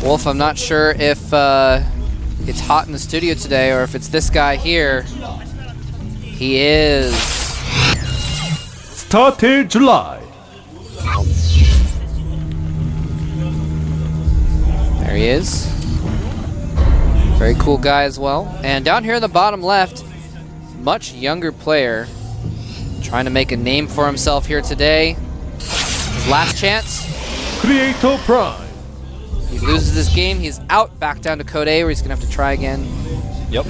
Wolf, I'm not sure if it's hot in the studio today or if it's this guy here. He is. Started July. There he is. Very cool guy as well. And down here in the bottom left, much younger player trying to make a name for himself here today. His last chance. Creator Prime. He loses this game, he's out, back down to Code A, where he's going to have to try again. Yep.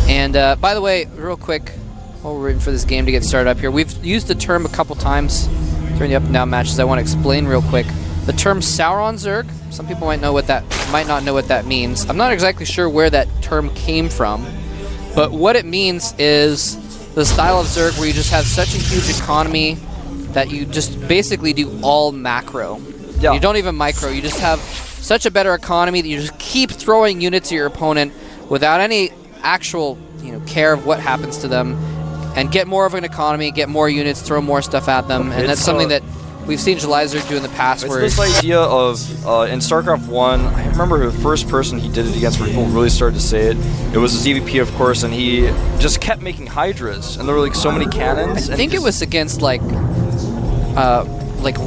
And by the way, real quick, while we're waiting for this game to get started up here, we've used the term a couple times during the up and down matches. I want to explain real quick. The term Sauron Zerg, some people might not know what that means. I'm not exactly sure where that term came from, but what it means is the style of Zerg where you just have such a huge economy that you just basically do all macro. Yeah. You don't even micro, you just have such a better economy that you just keep throwing units at your opponent without any actual care of what happens to them, and get more of an economy, get more units, throw more stuff at them, and that's something that we've seen Gelizard do in the past. It's this idea of, in StarCraft 1, I remember the first person he did it against where people really started to say it. It was his EVP, of course, and he just kept making Hydras, and there were like so many cannons. I think it was against like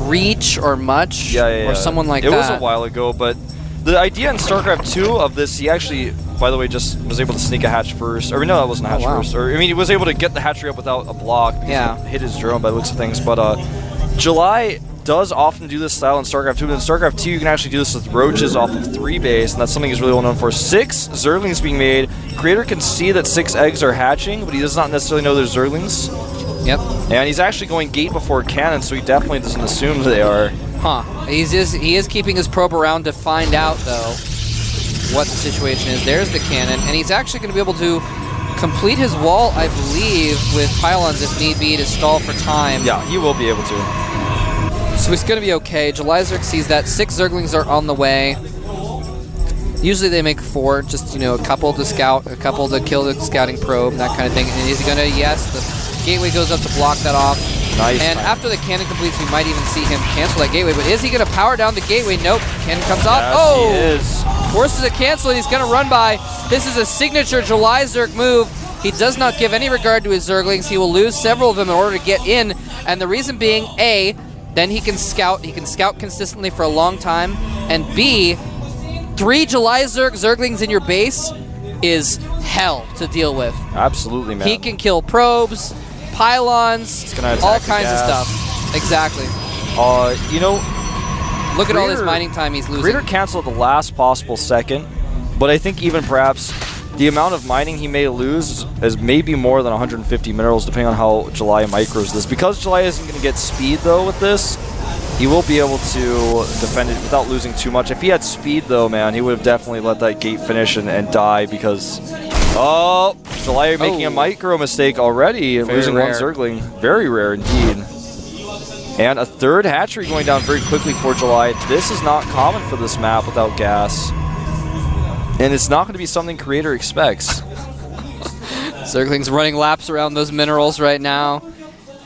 Reach or Much, or someone like that. It was a while ago, but the idea in StarCraft II of this, he actually, by the way, just was able to sneak a hatch first. Or no, that wasn't a hatch first. Or he was able to get the hatchery up without a block because he hit his drone by the looks of things. But July does often do this style in StarCraft II, but in StarCraft II you can actually do this with roaches off of 3 base, and that's something he's really well known for. 6 Zerglings being made. Creator can see that 6 eggs are hatching, but he does not necessarily know there's Zerglings. Yep. And he's actually going gate before cannon, so he definitely doesn't assume they are. Huh. He is keeping his probe around to find out, though, what the situation is. There's the cannon, and he's actually going to be able to complete his wall, I believe, with pylons if need be to stall for time. Yeah, he will be able to. So it's going to be okay. Gelizard sees that 6 Zerglings are on the way. Usually they make 4, just, a couple to scout, a couple to kill the scouting probe, that kind of thing. And is he going to, yes, the gateway goes up to block that off. Nice. And after the cannon completes, we might even see him cancel that gateway. But is he going to power down the gateway? Nope. Cannon comes off. Yes, he is. Forces a cancel, and he's going to run by. This is a signature Gelizard move. He does not give any regard to his Zerglings. He will lose several of them in order to get in. And the reason being, A, then he can scout. He can scout consistently for a long time. And B, 3 Zerglings in your base is hell to deal with. Absolutely, man. He can kill probes, pylons, all kinds of stuff. Exactly. Look at all this mining time he's losing. Creator canceled at the last possible second, but I think even perhaps the amount of mining he may lose is maybe more than 150 minerals, depending on how July micros this. Because July isn't going to get speed, though, with this, he will be able to defend it without losing too much. If he had speed, though, man, he would have definitely let that gate finish and die because... Oh, July making a micro mistake already, losing one Zergling. Very rare indeed. And a 3rd hatchery going down very quickly for July. This is not common for this map without gas. And it's not going to be something Creator expects. Zergling's running laps around those minerals right now.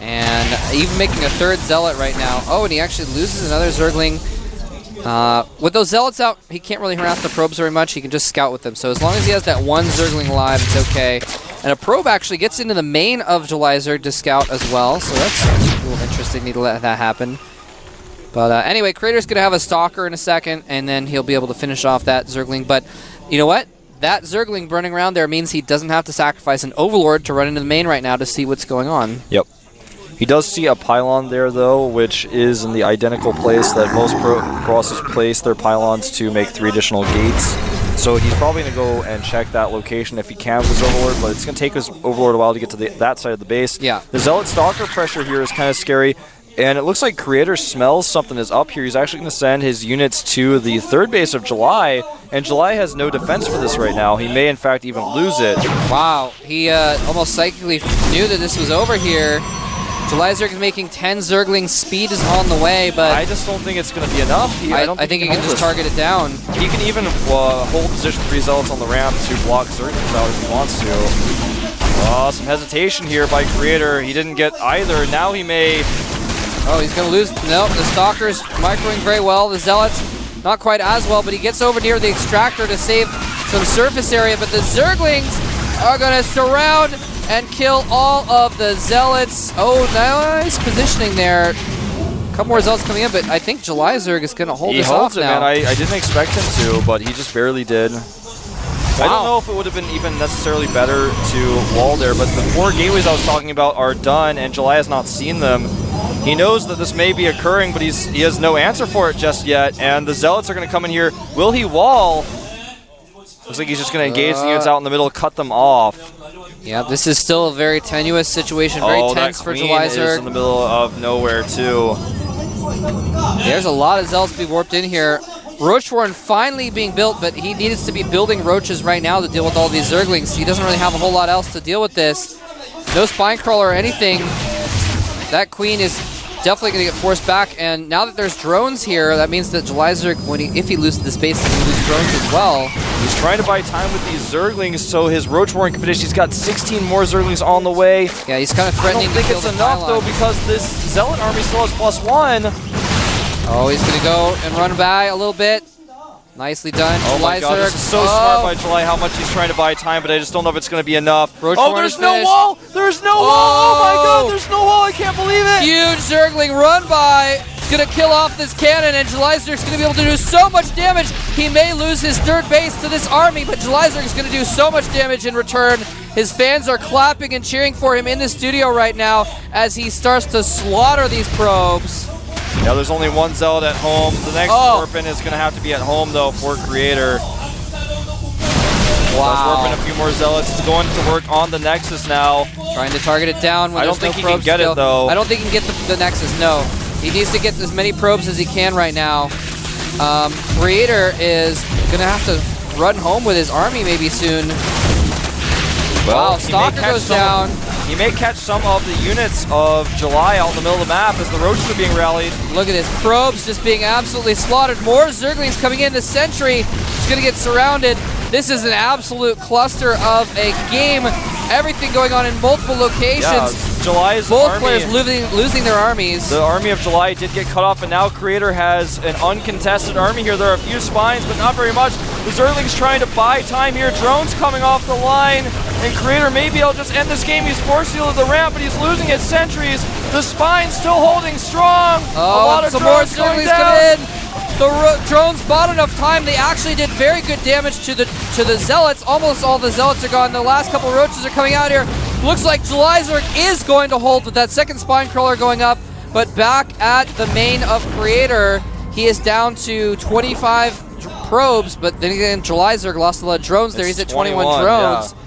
And even making a 3rd Zealot right now. Oh, and he actually loses another Zergling. With those Zealots out, he can't really harass the probes very much. He can just scout with them. So as long as he has that 1 Zergling live, it's okay. And a probe actually gets into the main of Gelizard to scout as well. So that's a little interesting. Need to let that happen. But anyway, Creator's going to have a Stalker in a second, and then he'll be able to finish off that Zergling. But you know what? That Zergling running around there means he doesn't have to sacrifice an Overlord to run into the main right now to see what's going on. Yep. He does see a pylon there, though, which is in the identical place that most Colossus place their pylons to make 3 additional gates. So he's probably going to go and check that location if he can with his Overlord, but it's going to take his Overlord a while to get to that side of the base. Yeah. The Zealot Stalker pressure here is kind of scary, and it looks like Creator smells something is up here. He's actually going to send his units to the 3rd base of July, and July has no defense for this right now. He may, in fact, even lose it. Wow. He almost psychically knew that this was over here. Gelizard is making 10 Zerglings. Speed is on the way, but... I just don't think it's going to be enough. I think he can just target it down. He can even hold position 3 Zealots on the ramp to block Zerglings out if he wants to. Oh, some hesitation here by Creator. He didn't get either. Now he may... Oh, he's going to lose. Nope, the Stalker's microing very well. The Zealots not quite as well, but he gets over near the extractor to save some surface area, but the Zerglings are going to surround and kill all of the Zealots. Oh, nice positioning there. A couple more Zealots coming in, but I think July Zerg is going to hold this off now. Man. I didn't expect him to, but he just barely did. Wow. I don't know if it would have been even necessarily better to wall there, but the 4 gateways I was talking about are done, and July has not seen them. He knows that this may be occurring, but he has no answer for it just yet, and the Zealots are going to come in here. Will he wall? Looks like he's just going to engage the units out in the middle, cut them off. Yeah, this is still a very tenuous situation, very tense for July Zerg. Is in the middle of nowhere, too. There's a lot of Zealots to be warped in here. Roachborn finally being built, but he needs to be building roaches right now to deal with all these Zerglings. He doesn't really have a whole lot else to deal with this. No Spinecrawler or anything. That Queen is definitely going to get forced back, and now that there's drones here, that means that July Zerg, if he loses this base, he's going to lose drones as well. He's trying to buy time with these Zerglings so his Roachborn can finish. He's got 16 more Zerglings on the way. Yeah, he's kind of threatening to kill the I don't think it's enough, though, because this Zealot army still has +1. Oh, he's going to go and run by a little bit. Nicely done. Oh my god, this is so smart by July how much he's trying to buy time, but I just don't know if it's going to be enough. Roachborn there's no wall! There's no wall! Oh my god, there's no wall! I can't believe it! Huge Zergling run by. Going to kill off this cannon, and July Zerg's going to be able to do so much damage. He may lose his 3rd base to this army, but July Zerg's going to do so much damage in return. His fans are clapping and cheering for him in the studio right now as he starts to slaughter these probes. Yeah, there's only 1 Zealot at home. The next Warpin is going to have to be at home, though, for Creator. Wow. Warping a few more Zealots. He's going to work on the Nexus now. Trying to target it down when I don't think he can get it, though. I don't think he can get the Nexus, no. He needs to get as many probes as he can right now. Creator is going to have to run home with his army maybe soon. Well, wow, Stalker goes down. He may catch some of the units of July out in the middle of the map as the roaches are being rallied. Look at this, probes just being absolutely slaughtered. More Zerglings coming in. The Sentry is going to get surrounded. This is an absolute cluster of a game. Everything going on in multiple locations. Yeah, July's both army, players losing their armies. The army of July did get cut off, and now Creator has an uncontested army here. There are a few spines, but not very much. The Zerglings trying to buy time here. Drones coming off the line, and Creator maybe he'll just end this game. He's force sealed the ramp, but he's losing his sentries. The spine's still holding strong. Oh, a lot of some more Zerglings come in. The drones bought enough time. They actually did very good damage to the Zealots. Almost all the Zealots are gone. The last couple roaches are coming out here. Looks like July Zerg is going to hold with that 2nd spine crawler going up. But back at the main of Creator, he is down to 25 probes. But then again, July Zerg lost a lot of drones there. He's at 21 drones. Yeah.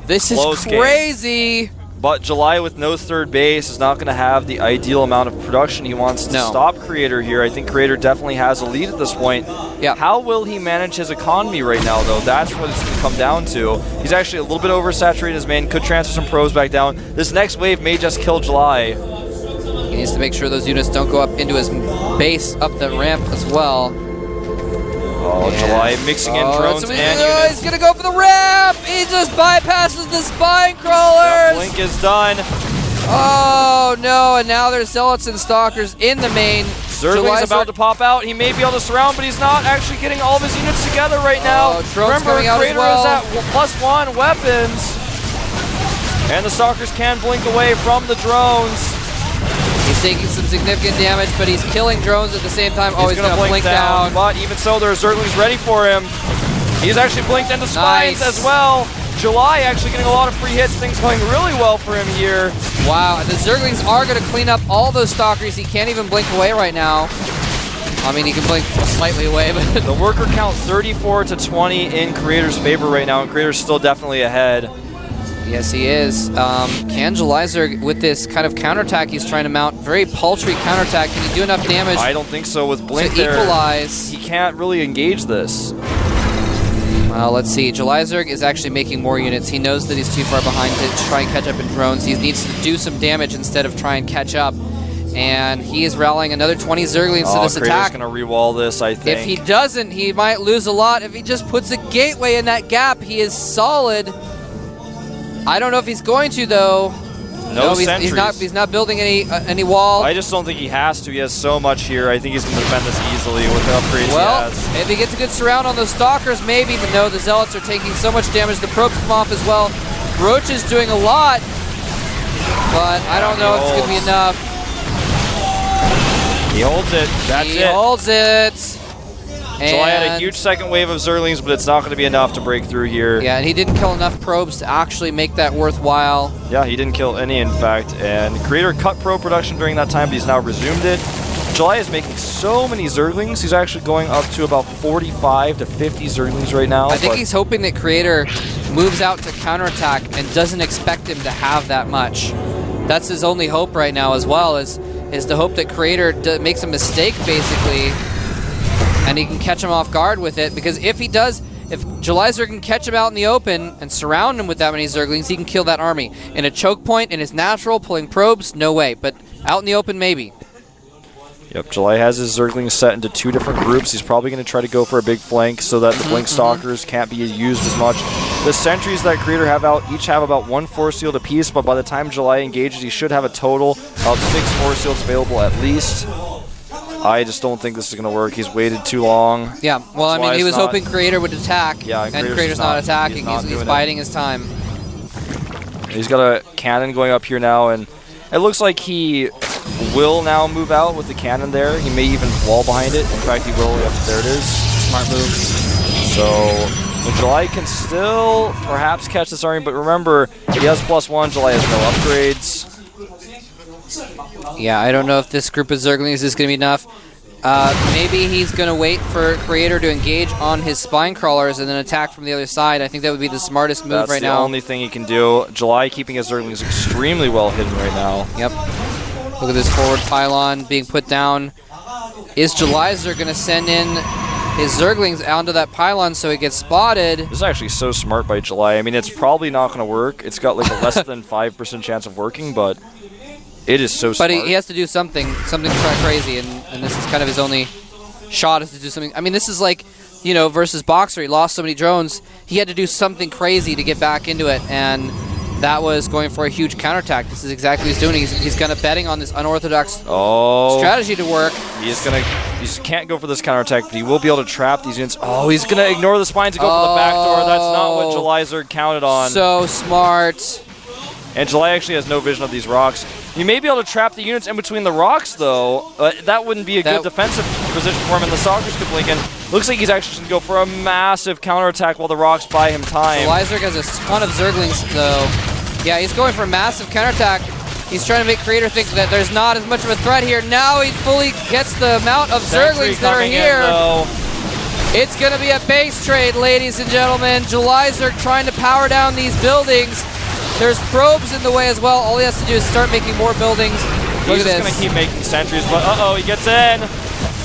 This is crazy. But July with no 3rd base is not going to have the ideal amount of production he wants to stop Creator here. I think Creator definitely has a lead at this point. Yeah. How will he manage his economy right now, though? That's what it's going to come down to. He's actually a little bit oversaturated his main, could transfer some probes back down. This next wave may just kill July. He needs to make sure those units don't go up into his base up the ramp as well. Oh, July mixing in drones and units. He's going to go for the ramp! He just bypasses the spine crawlers! The blink is done. Oh, no, and now there's Zealots and Stalkers in the main. Zergling's about to pop out. He may be able to surround, but he's not actually getting all of his units together right now. Drones coming out as well. Creator is at +1 weapons. And the Stalkers can blink away from the drones. He's taking some significant damage, but he's killing drones at the same time. Oh, he's going to blink down. But even so, there are Zerglings ready for him. He's actually blinked into spines as well. July actually getting a lot of free hits. Things going really well for him here. Wow, and the Zerglings are going to clean up all those Stalkers. He can't even blink away right now. I mean, he can blink slightly away, but... The worker count 34-20 in Creator's favor right now, and Creator's still definitely ahead. Yes, he is. Can July Zerg, with this kind of counterattack he's trying to mount, very paltry counterattack, can he do enough damage? I don't think so. With Blink to equalize. He can't really engage this. Well, let's see. July Zerg is actually making more units. He knows that he's too far behind to try and catch up in drones. He needs to do some damage instead of try and catch up. And he is rallying another 20 Zerglings to this attack. Creator's going to re-wall this, I think. If he doesn't, he might lose a lot. If he just puts a gateway in that gap, he is solid. I don't know if he's going to, though. No he's sentries. He's not building any wall. I just don't think he has to. He has so much here. I think he's going to defend this easily with the upgrades Well, he has. if he gets a good surround on those stalkers, maybe. But no, the zealots are taking so much damage. The probes come off as well. Roach is doing a lot, but I don't know if it's going to be enough. He holds it. That's it. He holds it. July had a huge second wave of Zerglings, but it's not going to be enough to break through here. Yeah, and he didn't kill enough probes to actually make that worthwhile. Yeah, he didn't kill any, in fact. And Creator cut probe production during that time, but he's now resumed it. July is making so many Zerglings. He's actually going up to about 45 to 50 Zerglings right now. I think he's hoping that Creator moves out to counterattack and doesn't expect him to have that much. That's his only hope right now as well, is to hope that Creator makes a mistake, basically, and he can catch him off guard with it. Because if he does, if Julyzer can catch him out in the open and surround him with that many Zerglings, he can kill that army. In a choke point, in his natural, pulling probes, no way. But out in the open, maybe. Yep, July has his Zerglings set into 2 different groups. He's probably going to try to go for a big flank so that the Blink Stalkers can't be used as much. The sentries that Creator have out each have about 1 force field apiece, but by the time July engages, he should have a total of 6 force fields available at least. I just don't think this is going to work. He's waited too long. Yeah, well, I mean, he was hoping Creator would attack, yeah, and Creator's not attacking. He's biding his time. He's got a cannon going up here now, and it looks like he will now move out with the cannon there. He may even wall behind it. In fact, he will. Yep, there it is. Smart move. So July can still perhaps catch this army, but remember, he has +1. July has no upgrades. Yeah, I don't know if this group of Zerglings is going to be enough. Maybe he's going to wait for Creator to engage on his spine crawlers and then attack from the other side. I think that would be the smartest move right now. That's the only thing he can do. July keeping his Zerglings extremely well hidden right now. Yep. Look at this forward pylon being put down. Is Julyzer going to send in his Zerglings onto that pylon so he gets spotted? This is actually so smart by July. I mean, it's probably not going to work. It's got like a less than 5% chance of working, but it is so smart. But he has to do something crazy, and this is kind of his only shot, is to do something. I mean, this is like, you know, versus Boxer. He lost so many drones. He had to do something crazy to get back into it, and that was going for a huge counterattack. This is exactly what he's doing. He's kind of betting on this unorthodox strategy to work. He can't go for this counterattack, but he will be able to trap these units. Oh, he's going to ignore the spines and go for the back door. That's not what Julyzer counted on. So smart. And July actually has no vision of these rocks. You may be able to trap the units in between the rocks, though. That wouldn't be a good defensive position for him, and the Stalkers could blink in. Looks like he's actually going to go for a massive counterattack while the rocks buy him time. Julyzer has a ton of Zerglings, though. Yeah, he's going for a massive counterattack. He's trying to make Creator think that there's not as much of a threat here. Now he fully gets the amount of Zerglings that are here. It's going to be a base trade, ladies and gentlemen. Julyzer trying to power down these buildings. There's probes in the way as well. All he has to do is start making more buildings. Look at this. He's just going to keep making sentries, but he gets in.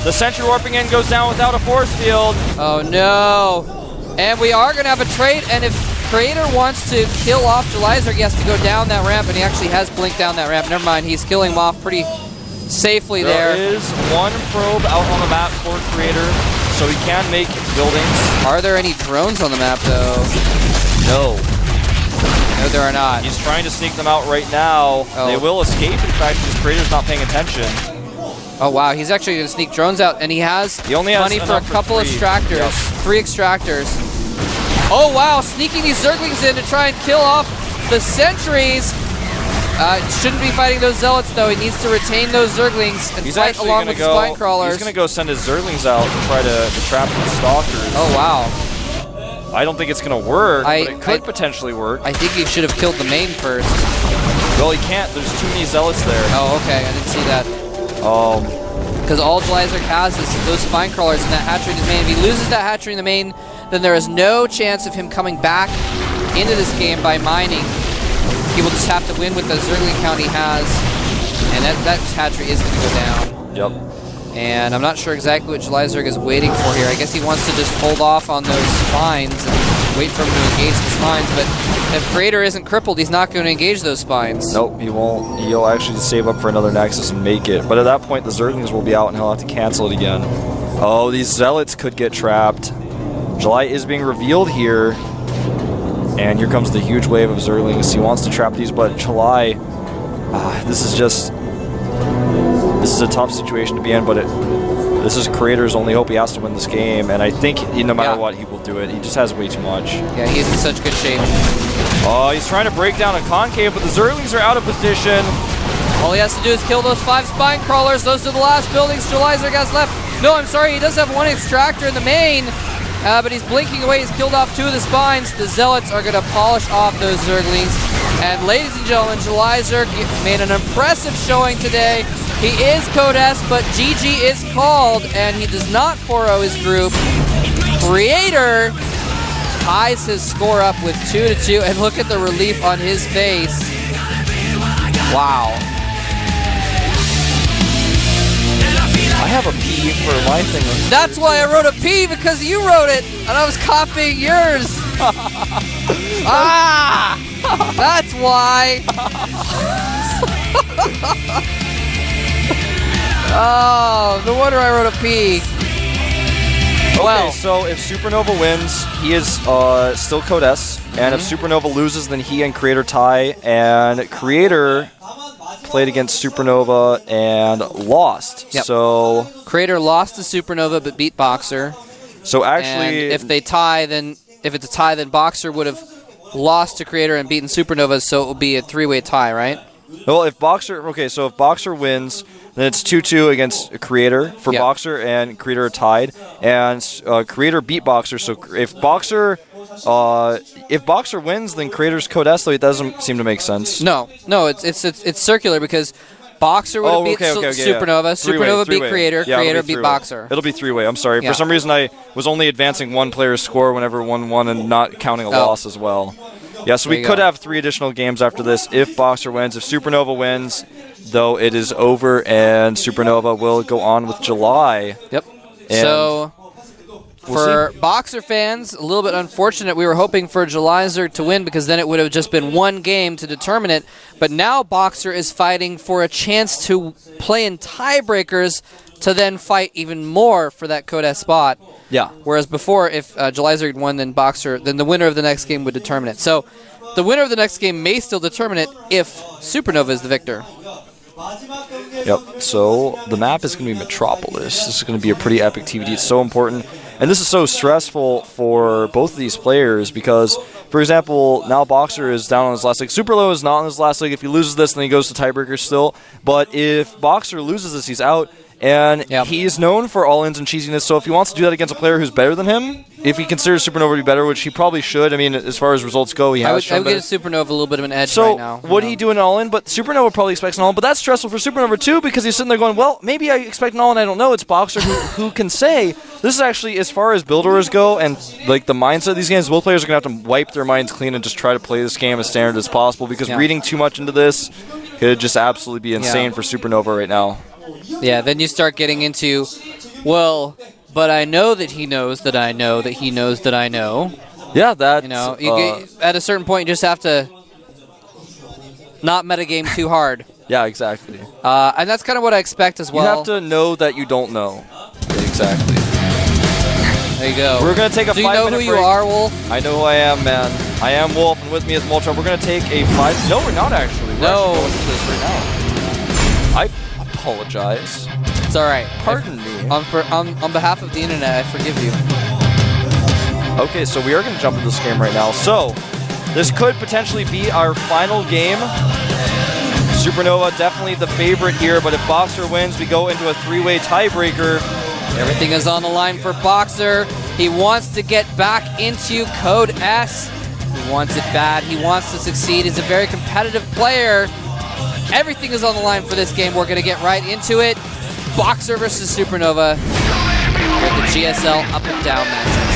The sentry warping in goes down without a force field. Oh no. And we are going to have a trade, and if Creator wants to kill off Julyzer, he has to go down that ramp, and he actually has blinked down that ramp. Never mind, he's killing him off pretty safely there. There is 1 probe out on the map for Creator, so he can make buildings. Are there any drones on the map, though? No. No, there are not. He's trying to sneak them out right now. They will escape, in fact, because Creator's not paying attention. Oh, wow. He's actually going to sneak drones out, and he has money for a couple extractors. Yep. 3 extractors. Oh, wow. Sneaking these Zerglings in to try and kill off the sentries. Shouldn't be fighting those Zealots, though. He needs to retain those Zerglings and fight along with the spine crawlers. He's going to go send his Zerglings out to try to trap these Stalkers. Oh, wow. I don't think it's going to work, but it could potentially work. I think he should have killed the main first. Well, he can't. There's too many Zealots there. Oh, okay. I didn't see that. Because all Julyzer has is those spine crawlers and that hatchery in his main. If he loses that hatchery in the main, then there is no chance of him coming back into this game by mining. He will just have to win with the Zergling count he has, and that hatchery is going to go down. Yep. And I'm not sure exactly what Julyzer is waiting for here. I guess he wants to just hold off on those spines and wait for him to engage the spines, but if Creator isn't crippled, he's not going to engage those spines. Nope, he won't. He'll actually just save up for another Nexus and make it. But at that point, the Zerglings will be out and he'll have to cancel it again. Oh, these Zealots could get trapped. July is being revealed here. And here comes the huge wave of Zerglings. He wants to trap these, but July This is a tough situation to be in, but this is Creator's only hope. He has to win this game, and I think no matter what, he will do it. He just has way too much. Yeah, he's in such good shape. Oh, he's trying to break down a concave, but the Zerglings are out of position. All he has to do is kill those 5 spine crawlers. Those are the last buildings Jelizer has left. No, I'm sorry, he does have 1 extractor in the main, but he's blinking away. He's killed off 2 of the spines. The Zealots are going to polish off those Zerglings. And ladies and gentlemen, Jelizer made an impressive showing today. He is Code S, but GG is called, and he does not 4-0 his group. Creator ties his score up with 2-2, and look at the relief on his face. Wow. I have a P for my thing. That's why I wrote a P, because you wrote it, and I was copying yours. That's why. Oh, no wonder I wrote a P. Okay, so if Supernova wins, he is still Code S, and if Supernova loses, then he and Creator tie, and Creator played against Supernova and lost. Yep. So Creator lost to Supernova but beat Boxer. So actually, and if they tie, then if it's a tie, then Boxer would have lost to Creator and beaten Supernova, so it will be a 3-way tie, right? Well, if Boxer wins, then it's 2-2 against Creator for Boxer, and Creator are tied, and Creator beat Boxer. So if Boxer wins, then Creator's Code S, though it doesn't seem to make sense. No, it's circular because Boxer would have beat Supernova. Supernova beat Creator. Creator beat Boxer. It'll be 3-way. I'm sorry. For some reason, I was only advancing one player's score whenever one won and not counting a loss as well. Yeah, so we could have 3 additional games after this if Boxer wins. If Supernova wins, though, it is over, and Supernova will go on with July. Yep. So for Boxer fans, a little bit unfortunate. We were hoping for Jelizer to win because then it would have just been 1 game to determine it. But now Boxer is fighting for a chance to play in tiebreakers to then fight even more for that Code S spot. Yeah. Whereas before, if Jelizer had won, then the winner of the next game would determine it. So the winner of the next game may still determine it if Supernova is the victor. Yep, so the map is going to be Metropolis. This is going to be a pretty epic TVD. It's so important. And this is so stressful for both of these players because, for example, now Boxer is down on his last leg. Superlow is not on his last leg. If he loses this, then he goes to tiebreaker still. But if Boxer loses this, he's out. And he's known for all-ins and cheesiness, so if he wants to do that against a player who's better than him, if he considers Supernova to be better, which he probably should, I mean, as far as results go, he has shown I would give Supernova a little bit of an edge right now. So, would he do an all-in? But Supernova probably expects an all-in, but that's stressful for Supernova too, because he's sitting there going, well, maybe I expect an all-in, I don't know. It's Boxer who can say. This is actually, as far as builders go, and like the mindset of these games, both players are going to have to wipe their minds clean and just try to play this game as standard as possible, because reading too much into this could just absolutely be insane for Supernova right now. Yeah, then you start getting into, well, but I know that he knows that I know that he knows that I know. Yeah, that. You know, at a certain point, you just have to not metagame too hard. Yeah, exactly. And that's kind of what I expect as well. You have to know that you don't know. Yeah, exactly. There you go. We're going to take a 5-minute break. Do you know who you are, Wolf? I know who I am, man. I am Wolf, and with me is Moltron. We're going to take a 5... No, we're not actually. We're actually going to this right now. I apologize. It's all right. Pardon me. On behalf of the internet, I forgive you. Okay, so we are going to jump into this game right now. So, this could potentially be our final game. Supernova definitely the favorite here, but if Boxer wins, we go into a 3-way tiebreaker. Everything is on the line for Boxer. He wants to get back into Code S. He wants it bad. He wants to succeed. He's a very competitive player. Everything is on the line for this game. We're going to get right into it. Boxer versus Supernova. Here at the GSL up and down match.